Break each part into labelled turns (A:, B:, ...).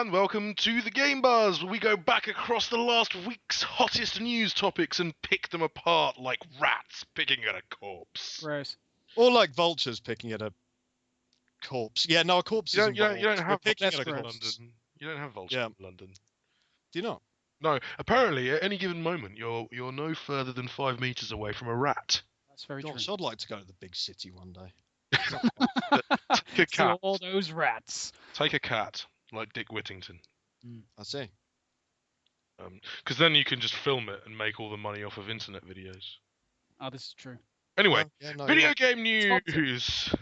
A: and welcome to the Game Buzz, where we go back across the last week's hottest news topics and pick them apart like rats picking at a corpse.
B: Gross.
C: Or like vultures picking at a corpse. Yeah, no, a corpse
A: You
C: is
A: don't have
C: We're picking
A: vultures
C: at a
A: in
C: corpse.
A: London. You don't have vultures in London.
C: Do you not?
A: No, apparently at any given moment you're no further than 5 meters away from a rat.
B: That's very
C: Gosh,
B: true.
C: I'd like to go to the big city one day.
A: Take a
B: See
A: cat.
B: all those rats.
A: Take a cat, like Dick Whittington.
C: I see.
A: Because then you can just film it and make all the money off of internet videos.
B: Oh, this is true.
A: Anyway,
C: No,
A: video
C: you're
A: game news.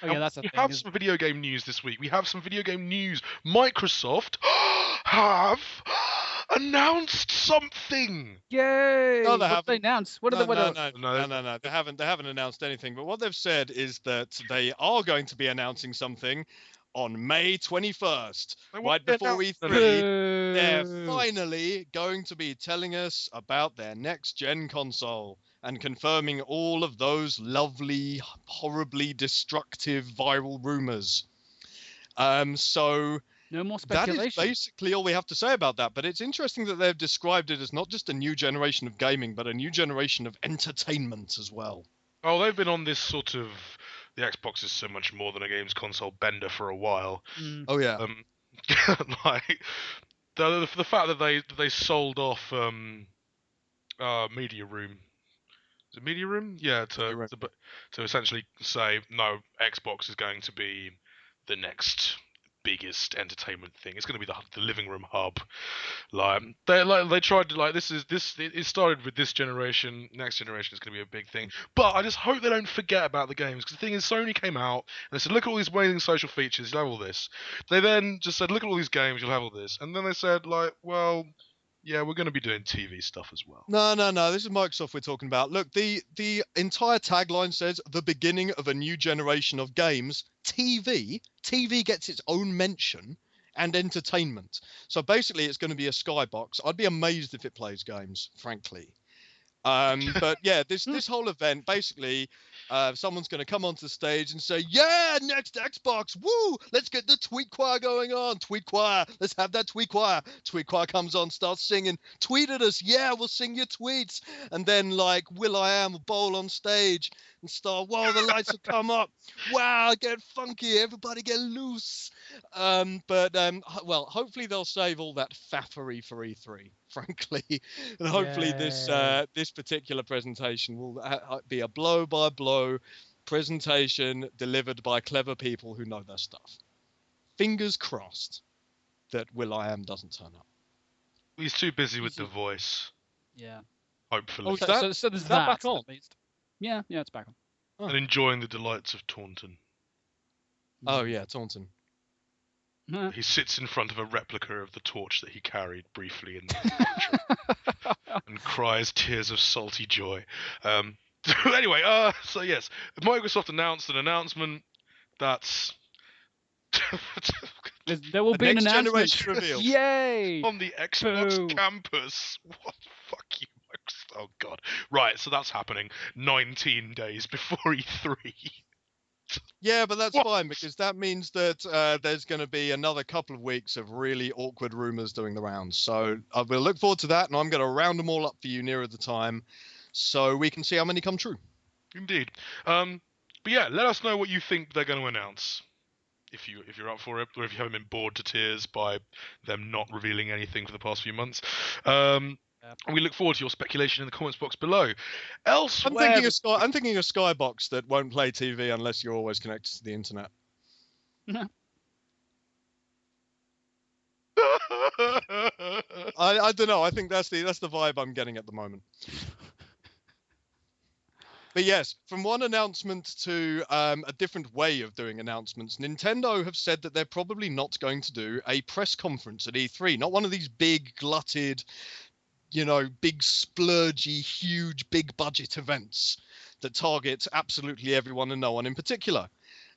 B: Oh yeah, that's a
A: we
B: thing.
A: have
B: isn't
A: some video game news this week. We have some video game news. Microsoft have announced something.
B: it? Yay!
C: No, they
B: What did
C: haven't.
B: they announce? What
C: right.
B: are they?
C: No. They haven't announced anything. But what they've said is that they are going to be announcing something on May 21st, right before E3. They're finally going to be telling us about their next-gen console and confirming all of those lovely, horribly destructive viral rumors. So
B: No more
C: that
B: speculation.
C: is basically all we have to say about that. But it's interesting that they've described it as not just a new generation of gaming, but a new generation of entertainment as well.
A: Oh, they've been on this sort of the Xbox is so much more than a games console bender for a while.
C: Oh yeah.
A: Like the fact that they sold off Media Room. Is it Media Room? Yeah, to essentially say no, Xbox is going to be the next biggest entertainment thing. It's going to be the living room hub. They tried to it started with this generation. Next generation is going to be a big thing. But I just hope they don't forget about the games, because the thing is, Sony came out and they said, look at all these amazing social features, you'll have all this. They then just said, look at all these games, you'll have all this. And then they said, well, yeah, we're going to be doing TV stuff as well.
C: No. This is Microsoft we're talking about. Look, the entire tagline says the beginning of a new generation of games. TV gets its own mention, and entertainment. So basically, it's going to be a skybox. I'd be amazed if it plays games, frankly. But yeah, this whole event, basically, someone's going to come onto the stage and say, yeah, next Xbox, woo, let's get the tweet choir going on. Tweet choir, let's have that tweet choir. Tweet choir comes on, starts singing, tweet at us, yeah, we'll sing your tweets. And then, like, will.i.am will bowl on stage and start, whoa, the lights will come up. Wow, get funky, everybody get loose. Well, hopefully they'll save all that faffery for E3, frankly. And hopefully this particular presentation will be a blow-by-blow presentation delivered by clever people who know their stuff. Fingers crossed that will.i.am doesn't turn up.
A: He's too busy with The Voice.
B: Yeah.
A: Hopefully.
B: So there's that back on. At least. Yeah, it's back on.
A: And enjoying the delights of Taunton.
C: Oh yeah, Taunton.
A: He sits in front of a replica of the torch that he carried briefly in the and cries tears of salty joy. Anyway, so yes, Microsoft announced an announcement that's
B: there will be an announcement.
C: Generation reveal.
B: Yay!
A: On the Xbox
B: Boo.
A: campus. What? Fuck you, Microsoft. Oh god. Right, so that's happening 19 days before E3.
C: Yeah, but that's fine, because that means that there's going to be another couple of weeks of really awkward rumors doing the rounds. So we'll look forward to that, and I'm going to round them all up for you nearer the time, so we can see how many come true.
A: Indeed. But yeah, let us know what you think they're going to announce. If you're up for it, or if you haven't been bored to tears by them not revealing anything for the past few months. We look forward to your speculation in the comments box below. Elsewhere,
C: I'm thinking a skybox that won't play TV unless you're always connected to the internet. I don't know. I think that's the vibe I'm getting at the moment. But yes, from one announcement to a different way of doing announcements, Nintendo have said that they're probably not going to do a press conference at E3. Not one of these big glutted, big splurgy, huge, big budget events that target absolutely everyone and no one in particular.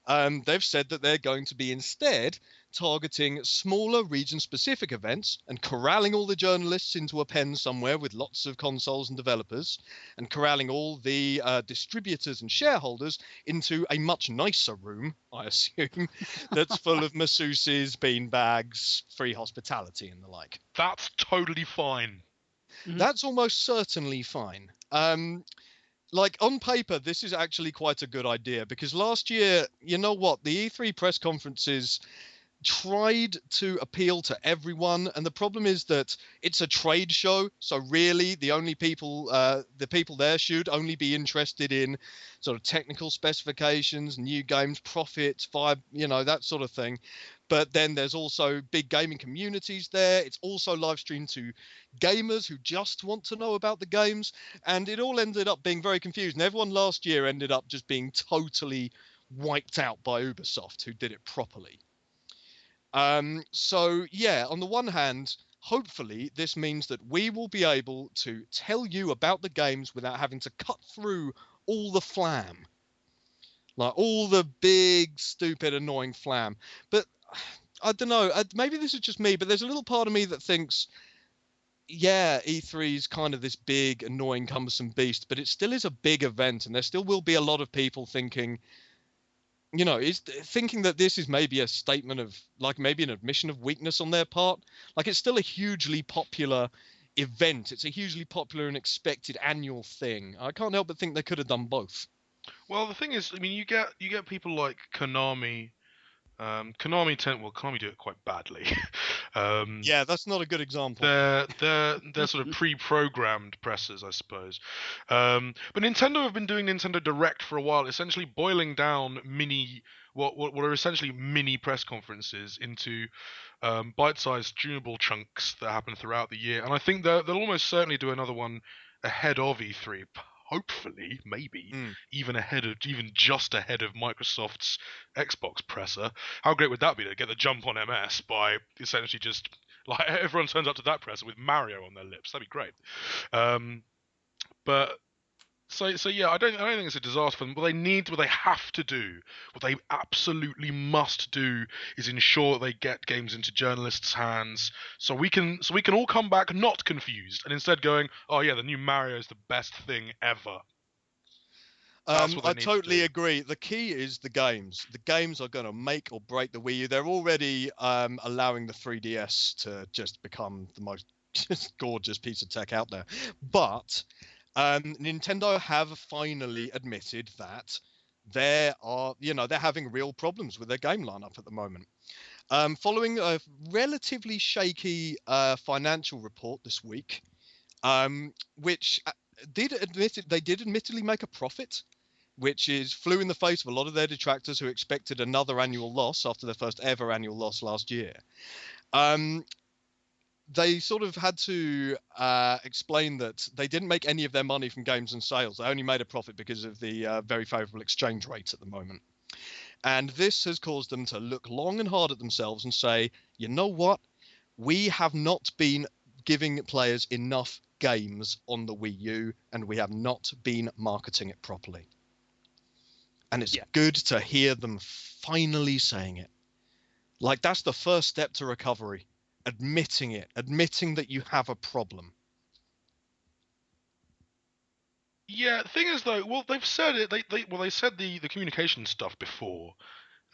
C: they've said that they're going to be instead targeting smaller region-specific events and corralling all the journalists into a pen somewhere with lots of consoles and developers, and corralling all the distributors and shareholders into a much nicer room, I assume, that's full of masseuses, beanbags, free hospitality, and the like.
A: That's totally fine.
C: That's almost certainly fine. Like, on paper, this is actually quite a good idea, because last year, you know what, the E3 press conferences tried to appeal to everyone, and the problem is that it's a trade show, so really the only people the people there should only be interested in sort of technical specifications, new games, profits, that sort of thing. But then there's also big gaming communities there. It's also live streamed to gamers who just want to know about the games, and it all ended up being very confusing. Everyone last year ended up just being totally wiped out by Ubisoft, who did it properly. So yeah, on the one hand, hopefully this means that we will be able to tell you about the games without having to cut through all the flam, like all the big, stupid, annoying flam. But I don't know, maybe this is just me, but there's a little part of me that thinks, yeah, E3 is kind of this big, annoying, cumbersome beast, but it still is a big event, and there still will be a lot of people thinking, thinking that this is maybe a statement of, like, maybe an admission of weakness on their part. Like, it's still a hugely popular event. It's a hugely popular and expected annual thing. I can't help but think they could have done both.
A: Well, the thing is, I mean, you get people like Konami. Konami do it quite badly.
C: Yeah, that's not a good example.
A: They're sort of pre-programmed presses, I suppose. But Nintendo have been doing Nintendo Direct for a while, essentially boiling down what are essentially mini press conferences into bite-sized, tunable chunks that happen throughout the year. And I think they'll almost certainly do another one ahead of E3. Hopefully, maybe even just ahead of Microsoft's Xbox presser. How great would that be to get the jump on MS by essentially just like everyone turns up to that presser with Mario on their lips? That'd be great. But so yeah, I don't think it's a disaster for them. What they have to do, what they absolutely must do, is ensure they get games into journalists' hands, so we can all come back not confused and instead going, oh yeah, the new Mario is the best thing ever.
C: I totally agree. The key is the games. The games are going to make or break the Wii U. They're already allowing the 3DS to just become the most just gorgeous piece of tech out there. But Nintendo have finally admitted that they're having real problems with their game lineup at the moment. Following a relatively shaky financial report this week, which did admittedly make a profit, which flew in the face of a lot of their detractors who expected another annual loss after their first ever annual loss last year. They sort of had to explain that they didn't make any of their money from games and sales. They only made a profit because of the very favorable exchange rate at the moment. And this has caused them to look long and hard at themselves and say, you know what? We have not been giving players enough games on the Wii U, and we have not been marketing it properly. And it's good to hear them finally saying it. Like, that's the first step to recovery. Admitting that you have a problem.
A: Yeah, the thing is though, well, they've said it. They said the communication stuff before.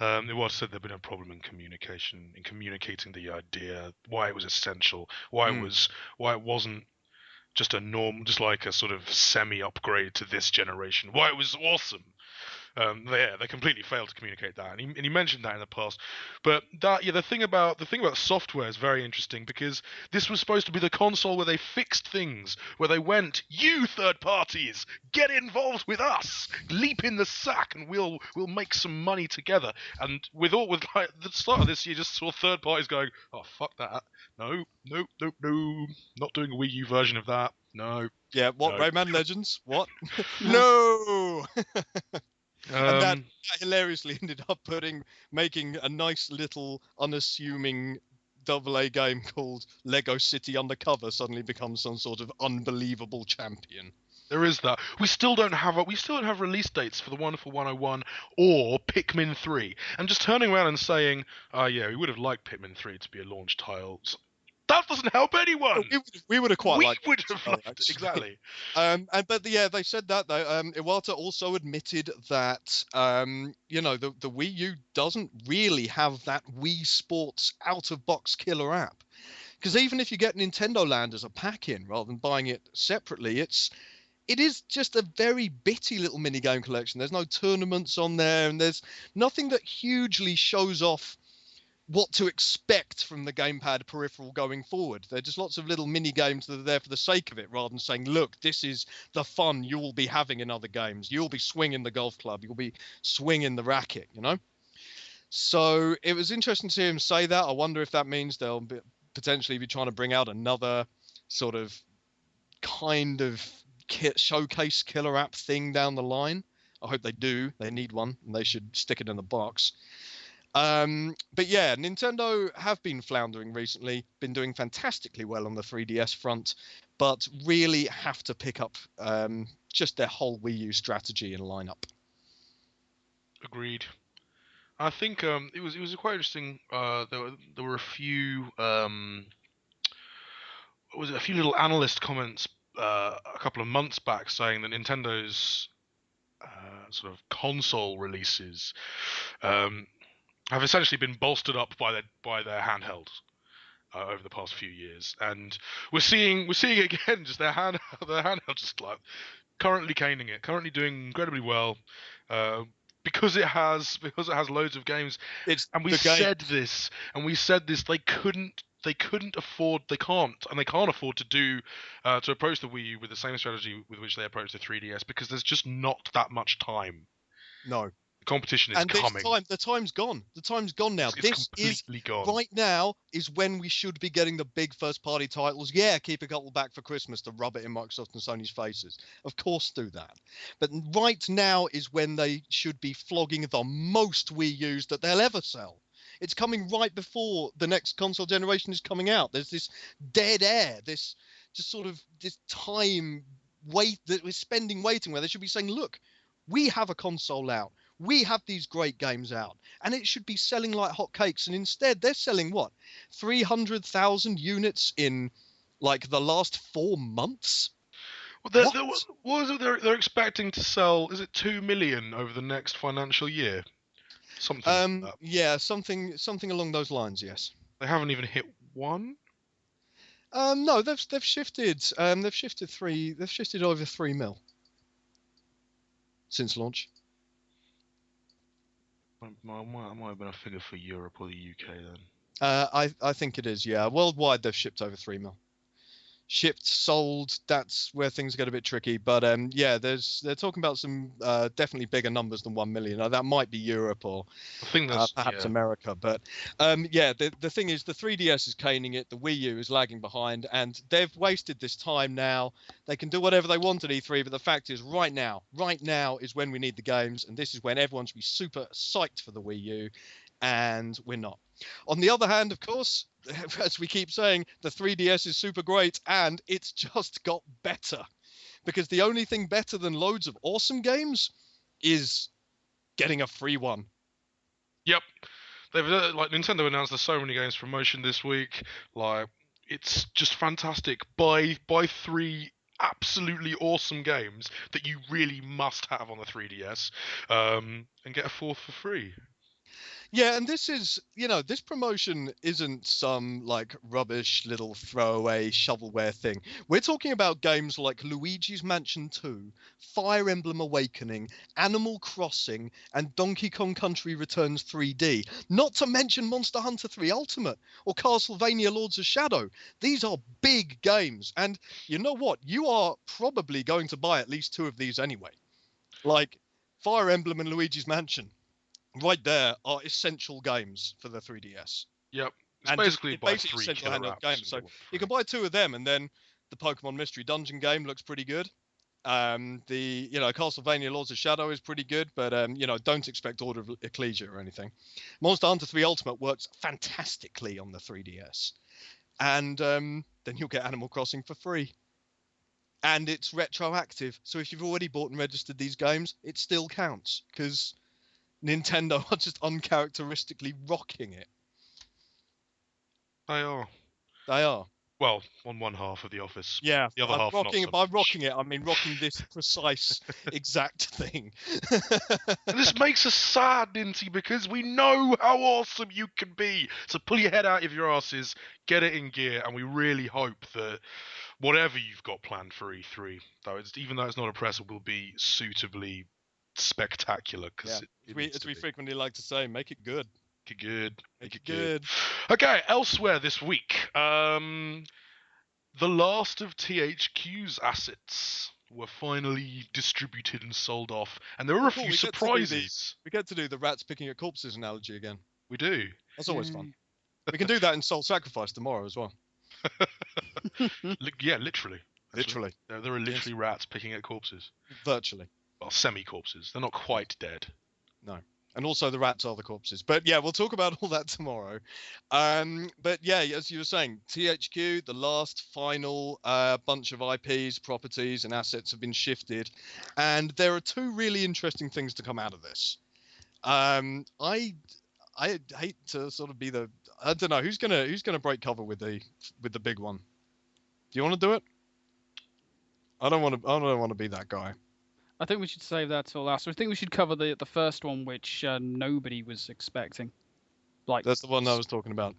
A: It was said there'd been a problem in communicating the idea, why it was essential, why it wasn't just just like a sort of semi-upgrade to this generation, why it was awesome. They completely failed to communicate that, and he mentioned that in the past. But the thing about software is very interesting, because this was supposed to be the console where they fixed things, where they went, you third parties, get involved with us, leap in the sack, and we'll make some money together. And with like the start of this year, just saw third parties going, oh fuck that, no, not doing a Wii U version of that, no.
C: Yeah, what,
A: no.
C: Rayman Legends? What? No. And that hilariously ended up making a nice little unassuming AA game called Lego City Undercover suddenly become some sort of unbelievable champion.
A: There is that. We still don't have release dates for the Wonderful 101 or Pikmin 3. And just turning around and saying, "Oh yeah, we would have liked Pikmin 3 to be a launch title." That doesn't help anyone.
C: We would have quite
A: We
C: liked
A: would
C: it,
A: have
C: well,
A: loved
C: actually.
A: exactly.
C: But yeah, they said that though. Iwata also admitted that the Wii U doesn't really have that Wii Sports out-of-box killer app. Because even if you get Nintendo Land as a pack-in rather than buying it separately, it is just a very bitty little mini game collection. There's no tournaments on there, and there's nothing that hugely shows off what to expect from the gamepad peripheral going forward. They're just lots of little mini games that are there for the sake of it, rather than saying, look, this is the fun you will be having in other games. You'll be swinging the golf club. You'll be swinging the racket, So it was interesting to see him say that. I wonder if that means they'll potentially be trying to bring out another sort of kind of showcase killer app thing down the line. I hope they do. They need one, and they should stick it in the box. But yeah, Nintendo have been floundering recently, been doing fantastically well on the 3DS front, but really have to pick up just their whole Wii U strategy and lineup.
A: Agreed. I think it was quite interesting. There were a few a few little analyst comments a couple of months back saying that Nintendo's sort of console releases have essentially been bolstered up by their handhelds over the past few years, and we're seeing again just their handheld just like currently caning it, currently doing incredibly well. Because it has loads of games, and we said this, they can't afford to do to approach the Wii U with the same strategy with which they approach the 3DS, because there's just not that much time.
C: No.
A: The competition is coming.
C: The time's gone. The time's gone now.
A: It's completely gone.
C: Right now is when we should be getting the big first-party titles. Yeah, keep a couple back for Christmas to rub it in Microsoft and Sony's faces. Of course, do that. But right now is when they should be flogging the most Wii U's that they'll ever sell. It's coming right before the next console generation is coming out. There's this dead air, this just sort of this time wait that we're spending waiting, where they should be saying, look, we have a console out. We have these great games out, and it should be selling like hotcakes. And instead, they're selling what, 300,000 units in like the last 4 months.
A: Well, they're expecting to sell? Is it 2 million over the next financial year? Something. Like that.
C: Yeah, something along those lines. Yes.
A: They haven't even hit 1.
C: No, they've shifted. They've shifted over 3 mil since launch.
A: Might have been a figure for Europe or the UK then.
C: I think it is, yeah. Worldwide, they've shipped over 3 mil. Shipped, sold, that's where things get a bit tricky. But yeah, they're talking about some definitely bigger numbers than 1 million. Now, that might be Europe or
A: I think that's,
C: perhaps America. But yeah, the thing is, the 3DS is caning it, the Wii U is lagging behind, and they've wasted this time now. They can do whatever they want at E3, but the fact is, right now is when we need the games, and this is when everyone should be super psyched for the Wii U, and we're not. On the other hand, of course, as we keep saying, the 3DS is super great, and it's just got better. Because the only thing better than loads of awesome games is getting a free one.
A: Yep. They've like Nintendo announced there's so many games for promotion this week. Like, it's just fantastic. Buy 3 absolutely awesome games that you really must have on the 3DS, and get a 4th for free.
C: Yeah, and this is, this promotion isn't some like rubbish little throwaway shovelware thing. We're talking about games like Luigi's Mansion 2, Fire Emblem Awakening, Animal Crossing, and Donkey Kong Country Returns 3D. Not to mention Monster Hunter 3 Ultimate or Castlevania Lords of Shadow. These are big games, and you know what? You are probably going to buy at least 2 of these anyway. Like Fire Emblem and Luigi's Mansion. Right there are essential games for the 3DS.
A: Yep. It's basically buy 3
C: essential
A: killer
C: handheld
A: apps.
C: games. So you can buy 2 of them, and then the Pokemon Mystery Dungeon game looks pretty good. The Castlevania Lords of Shadow is pretty good, but don't expect Order of Ecclesia or anything. Monster Hunter 3 Ultimate works fantastically on the 3DS. And then you'll get Animal Crossing for free. and it's retroactive. So if you've already bought and registered these games, it still counts because Nintendo are just uncharacteristically rocking it.
A: They are.
C: They are.
A: Well, on one half of the office.
C: Yeah,
A: The other half not so
C: by
A: much.
C: rocking it, I mean rocking this precise exact thing.
A: And this makes us sad, Ninty, because we know how awesome you can be. So pull your head out of your asses, get it in gear, and we really hope that whatever you've got planned for E3, even though it's not a press, will be suitably spectacular. Because
C: as we frequently like to say, make it good.
A: Make it good. Okay, elsewhere this week, the last of THQ's assets were finally distributed and sold off, and there were a few surprises.
C: We get to do the rats picking at corpses analogy again.
A: We do.
C: That's always fun. We can do that in Soul Sacrifice tomorrow as well.
A: Yeah, literally.
C: Literally.
A: There are literally rats picking at corpses.
C: Virtually.
A: Well, semi-corpses. They're not quite dead.
C: No. And also the rats are the corpses. But yeah, we'll talk about all that tomorrow. But yeah, as you were saying, THQ, the last final bunch of IPs, properties, and assets have been shifted. And there are two really interesting things to come out of this. I hate to sort of be I don't know who's gonna break cover with the big one. Do you want to do it? I don't want to be that guy.
B: I think we should save that till last. I think we should cover the first one, which nobody was expecting. Like
C: that's the one I was talking about.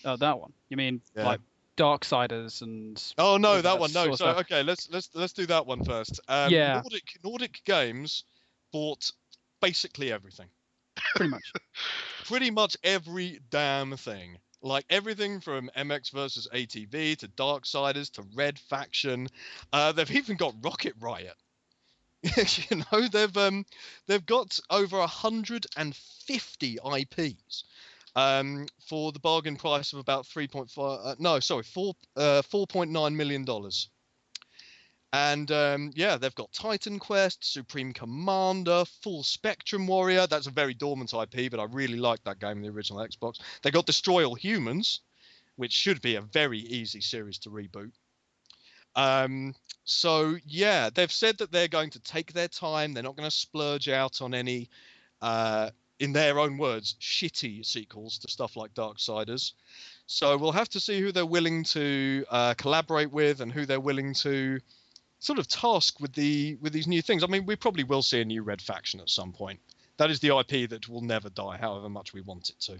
B: Oh, that one. You mean like Darksiders and?
C: Oh no, that one. No, so okay, let's do that one first.
B: Yeah.
C: Nordic Games bought basically everything.
B: Pretty much.
C: Pretty much every damn thing. Like everything from MX versus ATV to Darksiders to Red Faction. They've even got Rocket Riot. You know, they've got over 150 IPs for the bargain price of about $4.9 million. And they've got Titan Quest, Supreme Commander, Full Spectrum Warrior. That's a very dormant IP, but I really like that game in the original Xbox. They got Destroy All Humans, which should be a very easy series to reboot. So yeah, they've said that they're going to take their time. They're not going to splurge out on any, in their own words, shitty sequels to stuff like Darksiders. So we'll have to see who they're willing to collaborate with and who they're willing to sort of task with these new things. I mean, we probably will see a new Red Faction at some point. That is the IP that will never die, however much we want it to.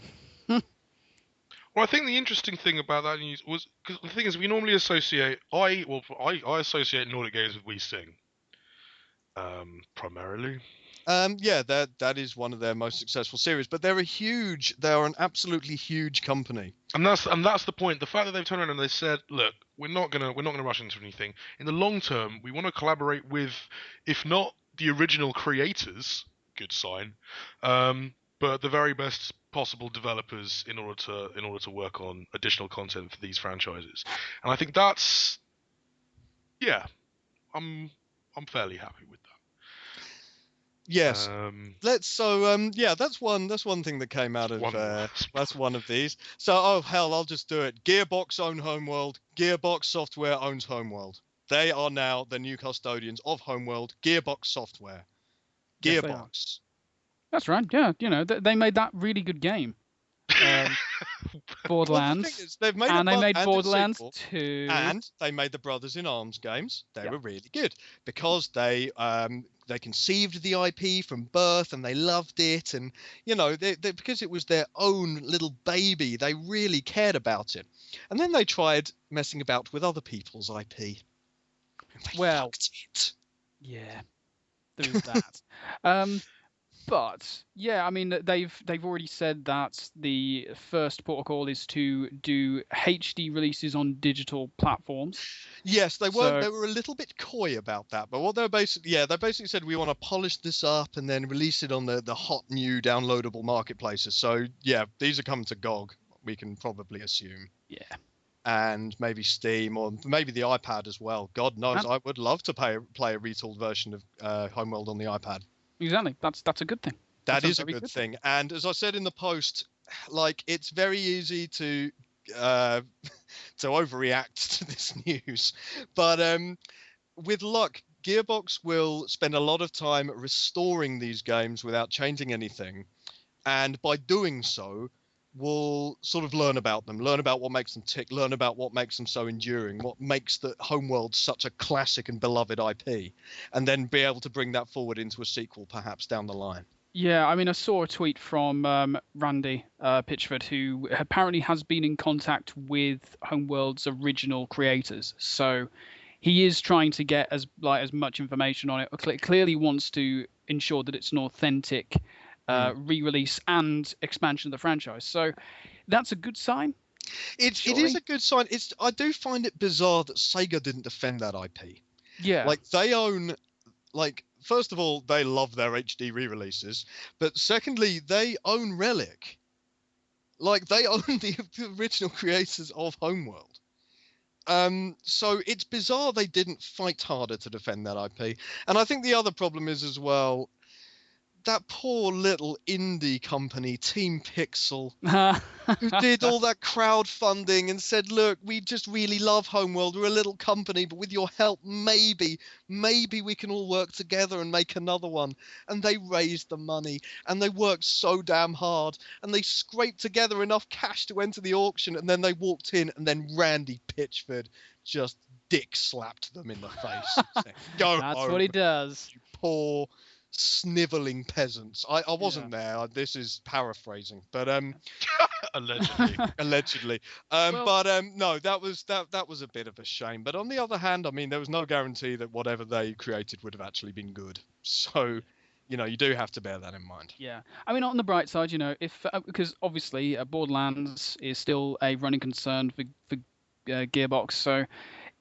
A: Well, I think the interesting thing about that news was because the thing is, we normally associate I associate Nordic games with We Sing, primarily.
C: That is one of their most successful series, but they are an absolutely huge company.
A: And that's the point. The fact that they've turned around and they said, look, we're not gonna rush into anything. In the long term, we want to collaborate with, if not the original creators, good sign, but the very best possible developers in order to work on additional content for these franchises. And I think that's, yeah, I'm fairly happy with that.
C: Yes. That's one thing that came out of that's one of these. So I'll just do it. Gearbox own Homeworld. Gearbox Software owns Homeworld. They are now the new custodians of Homeworld. Gearbox Software. Gearbox.
B: That's right. Yeah, you know they made that really good game. Borderlands.
C: Well,
B: they made Borderlands 2.
C: And they made the Brothers in Arms games. They were really good because they conceived the IP from birth and they loved it, and you know they because it was their own little baby, they really cared about it. And then they tried messing about with other people's IP. And they fucked it.
B: Yeah, there is that. But yeah, I mean they've already said that the first protocol is to do HD releases on digital platforms.
C: Yes, they were a little bit coy about that, but what they basically said, we want to polish this up and then release it on the hot new downloadable marketplaces. So yeah, these are coming to GOG, we can probably assume.
B: Yeah. And
C: maybe Steam or maybe the iPad as well. God knows, I would love to play a retooled version of Homeworld on the iPad.
B: Exactly. That's a good thing.
C: That is a good thing. And as I said in the post, like it's very easy to overreact to this news, but with luck, Gearbox will spend a lot of time restoring these games without changing anything, and by doing so, we'll sort of learn about them, learn about what makes them tick, learn about what makes them so enduring, what makes the Homeworld such a classic and beloved IP, and then be able to bring that forward into a sequel perhaps down the line.
B: Yeah, I mean, I saw a tweet from Randy Pitchford, who apparently has been in contact with Homeworld's original creators. So he is trying to get as much information on it. Clearly wants to ensure that it's an authentic re-release and expansion of the franchise. So that's a good sign.
C: It is a good sign. I do find it bizarre that Sega didn't defend that IP.
B: Yeah.
C: Like, they own, like, first of all, they love their HD re-releases, but secondly, they own Relic. Like, they own the original creators of Homeworld. So it's bizarre they didn't fight harder to defend that IP. And I think the other problem is as well, that poor little indie company, Team Pixel, who did all that crowdfunding and said, look, we just really love Homeworld. We're a little company, but with your help, maybe we can all work together and make another one. And they raised the money, and they worked so damn hard, and they scraped together enough cash to enter the auction, and then they walked in, and then Randy Pitchford just dick slapped them in the face. Said, go
B: That's
C: home,
B: what he does.
C: you poor sniveling peasants. I wasn't there. This is paraphrasing, but allegedly. No, that was a bit of a shame. But on the other hand, I mean, there was no guarantee that whatever they created would have actually been good. So, you know, you do have to bear that in mind.
B: Yeah, I mean, on the bright side, you know, if because obviously Borderlands is still a running concern for Gearbox, so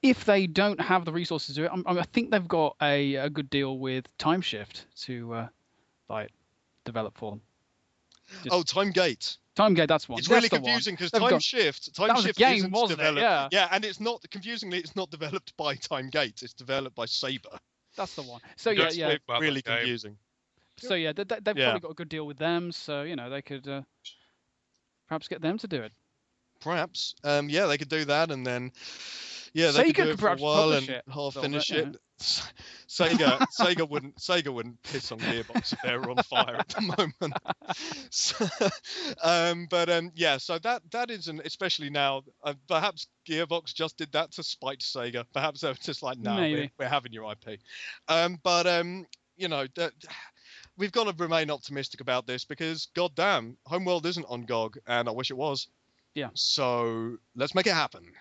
B: if they don't have the resources to do it, I think they've got a good deal with Time Shift to develop for them.
C: Time Gate.
B: Time Gate, that's one.
C: It's
B: that's
C: really confusing because Time Shift
B: game,
C: isn't
B: wasn't
C: developed.
B: it? Yeah,
C: and it's not, confusingly, it's not developed by Time Gate. It's developed by Saber.
B: That's the one. So yeah,
C: really confusing.
B: So yeah, they've probably got a good deal with them. So you know, they could perhaps get them to do it.
C: Perhaps, they could do that, and then they could do it for a while and half finish it. Sega wouldn't piss on Gearbox if they were on fire at the moment. So that isn't, especially now. Perhaps Gearbox just did that to spite Sega. Perhaps they were just like, no, we're having your IP. We've got to remain optimistic about this because, goddamn, Homeworld isn't on GOG, and I wish it was.
B: Yeah.
C: So let's make it happen.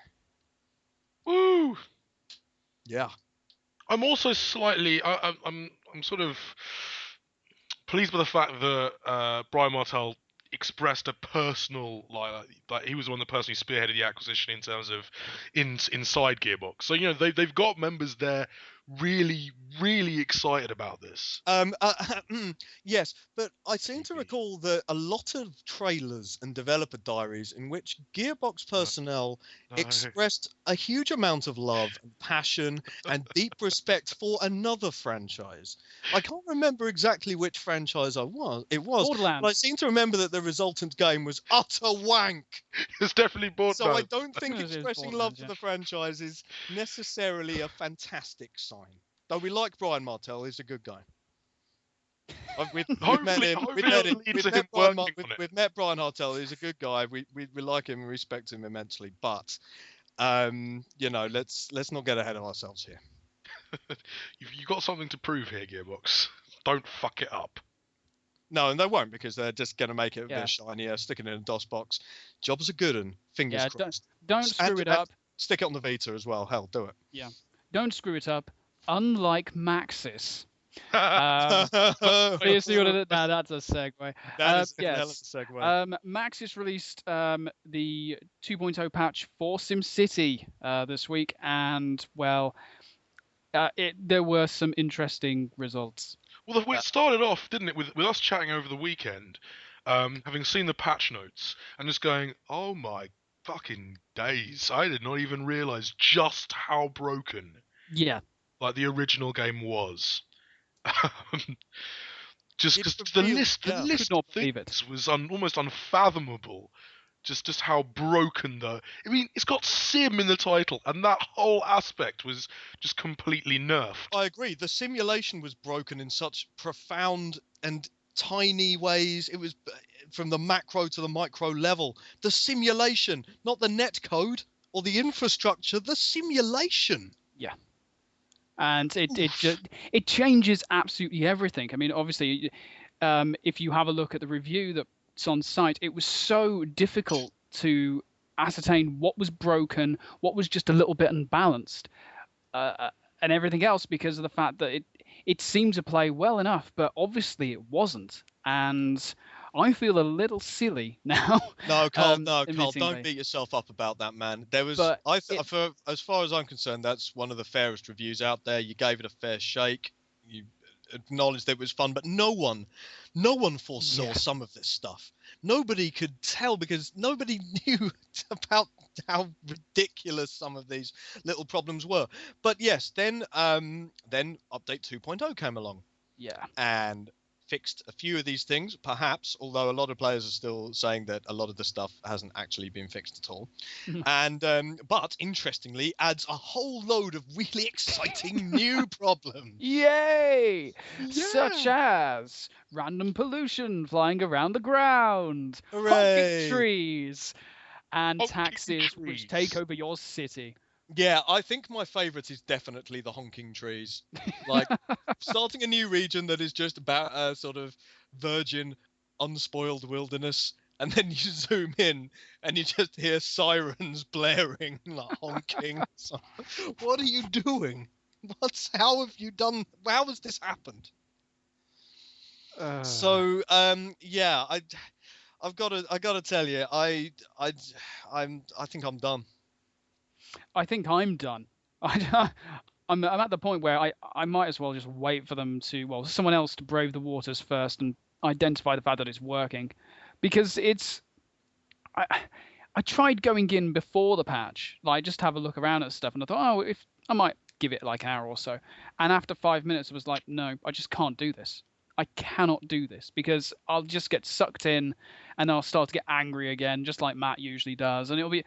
A: Woo!
C: Yeah.
A: I'm also slightly. I'm sort of pleased with the fact that Brian Martell expressed a personal like he was one of the person who spearheaded the acquisition in terms of inside Gearbox. So you know they've got members there really excited about this.
C: Yes, but I seem to recall that a lot of trailers and developer diaries in which Gearbox personnel expressed a huge amount of love and passion and deep respect for another franchise. I can't remember exactly which franchise it was,
B: Borderlands.
C: but I seem to remember that the resultant game was utter wank.
A: It's definitely Borderlands.
C: So I don't think expressing love for the franchise is necessarily a fantastic sign. Though we like Brian Martell, he's a good guy. We've met Brian Martell, he's a good guy. We like him and respect him immensely. But let's not get ahead of ourselves here.
A: You've got something to prove here, Gearbox. Don't fuck it up.
C: No, and they won't because they're just going to make it a bit shinier, stick it in a DOS box. Jobs are good and fingers crossed.
B: Don't screw it up.
C: Stick it on the Vita as well. Hell, do it.
B: Yeah. Don't screw it up. Unlike Maxis. See what it is? Now that's a segue.
C: That is a hell of a segue.
B: Maxis released the 2.0 patch for SimCity this week, and there were some interesting results.
A: Well, it started off, didn't it, with us chatting over the weekend, having seen the patch notes, and just going, oh my fucking days, I did not even realise just how broken like the original game was. Just because the list of things was almost unfathomable. just how broken I mean, it's got sim in the title, and that whole aspect was just completely nerfed.
C: I agree. The simulation was broken in such profound and tiny ways. It was from the macro to the micro level. The simulation, not the net code or the infrastructure, the simulation.
B: Yeah. And it changes absolutely everything. I mean, obviously, if you have a look at the review that's on site, it was so difficult to ascertain what was broken, what was just a little bit unbalanced, and everything else, because of the fact that it seemed to play well enough, but obviously it wasn't. And I feel a little silly now.
C: No, Carl,
B: admittingly.
C: don't beat yourself up about that, man. There was,
B: But
C: for as far as I'm concerned, that's one of the fairest reviews out there. You gave it a fair shake. You acknowledged that it was fun, but no one foresaw some of this stuff. Nobody could tell because nobody knew about how ridiculous some of these little problems were. But yes, then update 2.0 came along.
B: Yeah.
C: And fixed a few of these things, perhaps, although a lot of players are still saying that a lot of the stuff hasn't actually been fixed at all. And but interestingly, adds a whole load of really exciting new problems.
B: Yay!
C: Yeah.
B: Such as random pollution flying around the ground,
C: Hooray!
B: honking trees, and
A: Honking
B: taxes which
A: trees.
B: take over your city.
C: Yeah, I think my favourite is definitely the honking trees. Like, starting a new region that is just about a sort of virgin, unspoiled wilderness, and then you zoom in and you just hear sirens blaring, like honking. So, what are you doing? How have you done? How has this happened? So, yeah, I've got to tell you, I think I'm done.
B: I think I'm done. I'm at the point where I might as well just wait for them to, well, someone else to brave the waters first and identify the fact that it's working, because I tried going in before the patch, like just have a look around at stuff, and I thought, oh, if I might give it like an hour or so, and after 5 minutes I was like, no, I just can't do this. I cannot do this because I'll just get sucked in, and I'll start to get angry again, just like Matt usually does, and it'll be.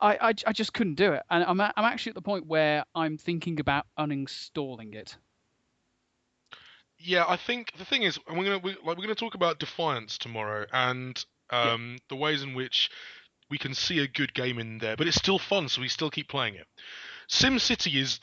B: I just couldn't do it, and I'm actually at the point where I'm thinking about uninstalling it.
A: Yeah, I think the thing is, and we're gonna talk about Defiance tomorrow, and the ways in which we can see a good game in there, but it's still fun, so we still keep playing it. SimCity is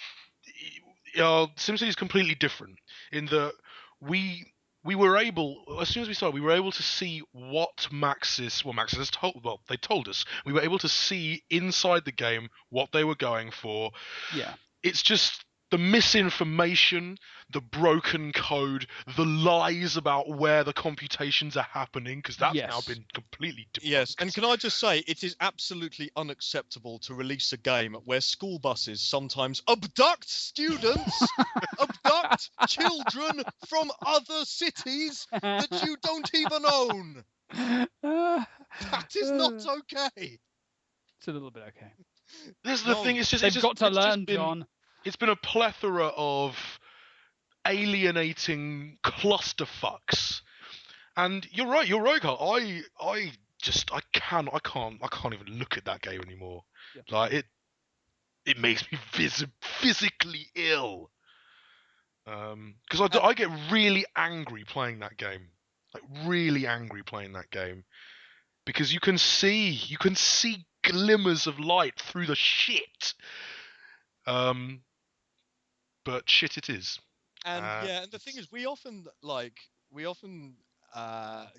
A: completely different in that we were able, as soon as we started, we were able to see what Maxis has told. Well, they told us we were able to see inside the game what they were going for.
B: Yeah.
A: It's just the misinformation, the broken code, the lies about where the computations are happening, because that's now been completely debunked.
C: Yes, and can I just say, it is absolutely unacceptable to release a game where school buses sometimes abduct students, abduct children from other cities that you don't even own. That is not okay.
B: It's a little bit okay.
A: This is the thing.
B: They've got to learn, John.
A: It's been a plethora of alienating clusterfucks, and you're right, Carl. I can't even look at that game anymore. Yeah. Like it makes me physically ill. Because I get really angry playing that game, like really angry playing that game, because you can see glimmers of light through the shit. But shit it is.
C: And and the thing is, we often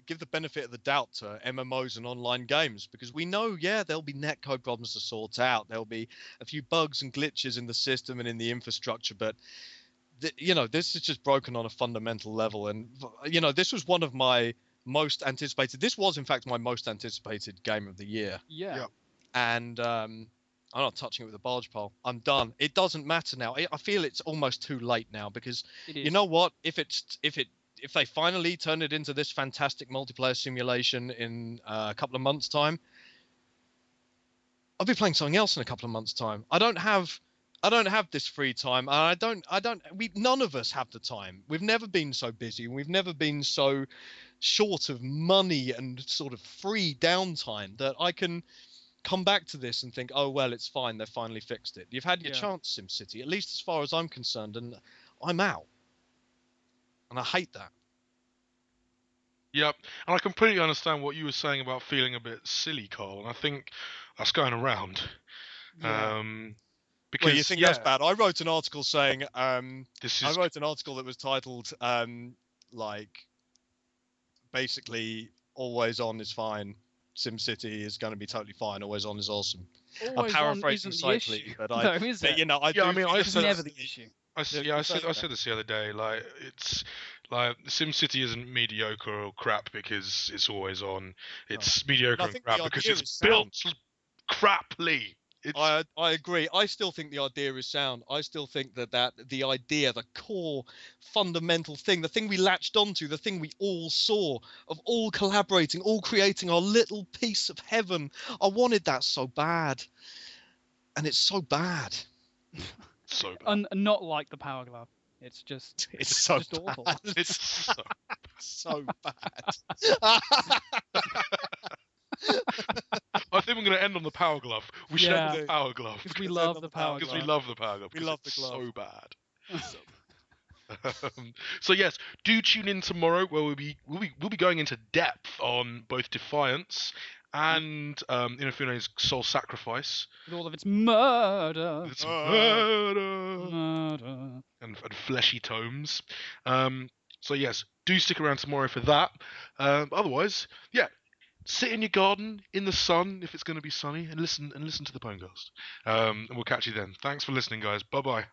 C: give the benefit of the doubt to MMOs and online games, because we know, there'll be netcode problems to sort out. There'll be a few bugs and glitches in the system and in the infrastructure, but this is just broken on a fundamental level. And this was one of my most anticipated. This was, in fact, my most anticipated game of the year.
B: Yeah.
C: And I'm not touching it with a barge pole. I'm done. It doesn't matter now. I feel it's almost too late now, because you know what? If they finally turn it into this fantastic multiplayer simulation in a couple of months' time, I'll be playing something else in a couple of months' time. I don't have I don't have this free time, and none of us have the time. We've never been so busy, and we've never been so short of money and sort of free downtime that I can come back to this and think, oh well, it's fine, they've finally fixed it. You've had your chance, SimCity, at least as far as I'm concerned, and I'm out. And I hate that.
A: Yep, and I completely understand what you were saying about feeling a bit silly, Carl, and I think that's going around.
B: Yeah.
A: Because
C: Well, you think that's bad? I wrote an article saying,
A: this
C: I
A: is
C: wrote an article that was titled, like, basically, always on is fine. SimCity is going to be totally fine. Always on is awesome.
B: Always
C: I'm
B: on
C: paraphrasing
B: isn't the
C: slightly,
B: issue.
C: but
B: No, is it?
C: you know, I
A: Yeah,
C: do.
A: I mean,
C: feel
A: I
B: It's
A: said
B: never the issue.
A: I said this the other day. Like, it's like SimCity isn't mediocre or crap because it's always on. It's mediocre and crap because it's built craply.
C: I agree. I still think the idea is sound. I still think that the idea, the core fundamental thing, the thing we latched onto, the thing we all saw of all collaborating, all creating our little piece of heaven. I wanted that so bad. And it's so bad.
A: So bad.
B: Not like the Power Glove. It's just
C: just
B: bad. Awful.
A: It's so
C: so bad.
A: I think we're going to end on the Power Glove. We should end on the Power Glove.
B: Because we love the Power Glove.
A: Because we love the Power Glove.
C: We love the glove.
A: So bad. So yes, do tune in tomorrow where we'll be going into depth on both Defiance and Inafune's Soul Sacrifice.
B: With all of its murder.
A: Its murder. And fleshy tomes. So yes, do stick around tomorrow for that. Otherwise, yeah, sit in your garden in the sun if it's going to be sunny and listen to the Pomecast. And we'll catch you then. Thanks for listening, guys. Bye bye.